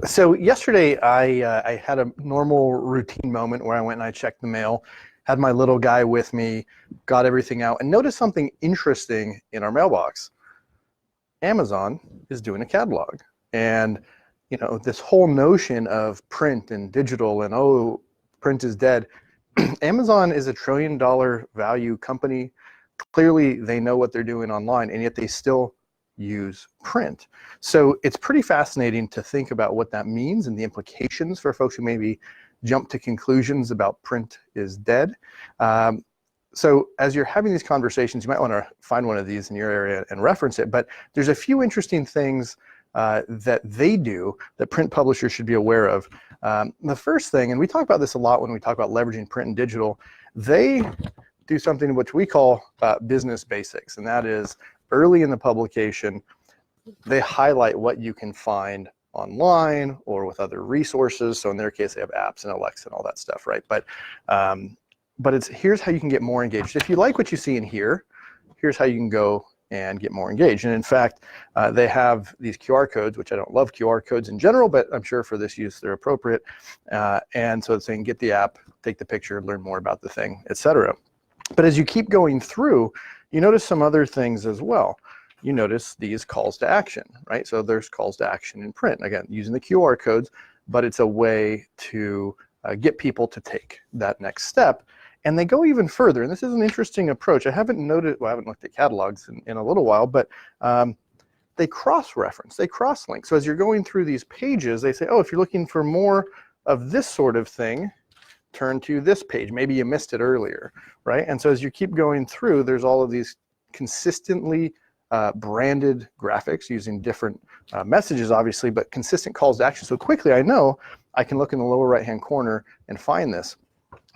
So yesterday I had a normal routine moment where I went and I checked the mail, had my little guy with me, got everything out, and noticed something interesting in our mailbox. Amazon is doing a catalog. And you know, this whole notion of print and digital and oh, print is dead. Amazon is a $1 trillion value company. Clearly they know what they're doing online, and yet they still use print. So it's pretty fascinating to think about what that means and the implications for folks who maybe jump to conclusions about print is dead. So as you're having these conversations, you might want to find one of these in your area and reference it. But there's a few interesting things that they do that print publishers should be aware of. The first thing, and we talk about this a lot when we talk about leveraging print and digital, they do something which we call business basics, and that is early in the publication, they highlight what you can find online or with other resources. So in their case, they have apps and Alexa and all that stuff, right? But it's here's how you can get more engaged. If you like what you see in here, here's how you can go and get more engaged. And in fact, they have these QR codes, which I don't love QR codes in general, but I'm sure for this use they're appropriate. And so it's saying get the app, take the picture, learn more about the thing, etc. But as you keep going through, you notice some other things as well. You notice these calls to action, right? So there's calls to action in print, again, using the QR codes, but it's a way to get people to take that next step. And they go even further, and this is an interesting approach. I haven't looked at catalogs in a little while, but they cross-reference, they cross-link. So as you're going through these pages, they say, oh, if you're looking for more of this sort of thing, turn to this page. Maybe you missed it earlier, right? And so as you keep going through, there's all of these consistently branded graphics using different messages, obviously, but consistent calls to action. So quickly, I know I can look in the lower right-hand corner and find this.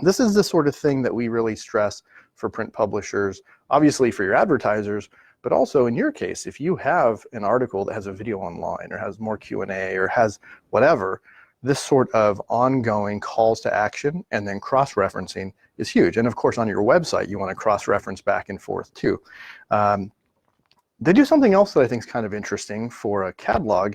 This is the sort of thing that we really stress for print publishers, obviously for your advertisers, but also in your case, if you have an article that has a video online or has more Q&A or has whatever, this sort of ongoing calls to action and then cross-referencing is huge. And of course, on your website, you want to cross-reference back and forth too. They do something else that I think is kind of interesting for a catalog,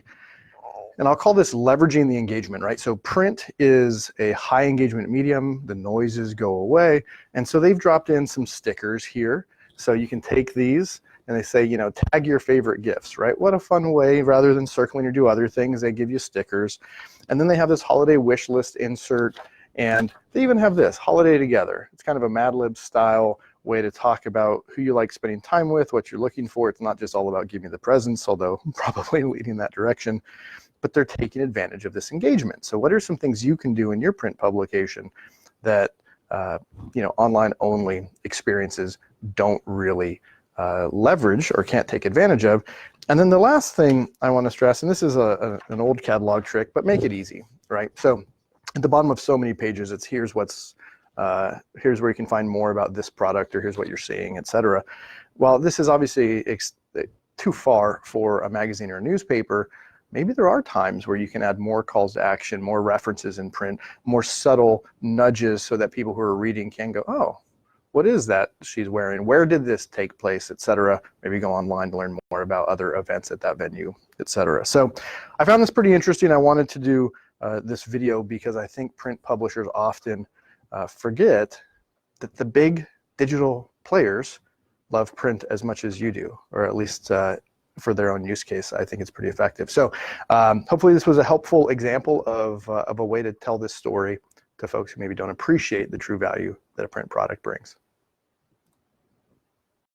and I'll call this leveraging the engagement, right? So print is a high engagement medium, the noises go away, and so they've dropped in some stickers here. So you can take these and they say, you know, tag your favorite gifts, right? What a fun way, rather than circling or do other things, they give you stickers. And then they have this holiday wish list insert, and they even have this, holiday together. It's kind of a Mad Lib style way to talk about who you like spending time with, what you're looking for. It's not just all about giving the presents, although probably leading that direction, but they're taking advantage of this engagement. So what are some things you can do in your print publication that you know, online only experiences don't really leverage or can't take advantage of? And then the last thing I want to stress, and this is an old catalog trick, but make it easy, right? So at the bottom of so many pages, it's here's where you can find more about this product, or here's what you're seeing, etc. While this is obviously too far for a magazine or a newspaper, maybe there are times where you can add more calls to action, more references in print, more subtle nudges so that people who are reading can go, oh, what is that she's wearing? Where did this take place, etc. Maybe go online to learn more about other events at that venue, etc. So I found this pretty interesting. I wanted to do this video because I think print publishers often forget that the big digital players love print as much as you do, or at least for their own use case. I think it's pretty effective. So hopefully this was a helpful example of a way to tell this story to folks who maybe don't appreciate the true value that a print product brings.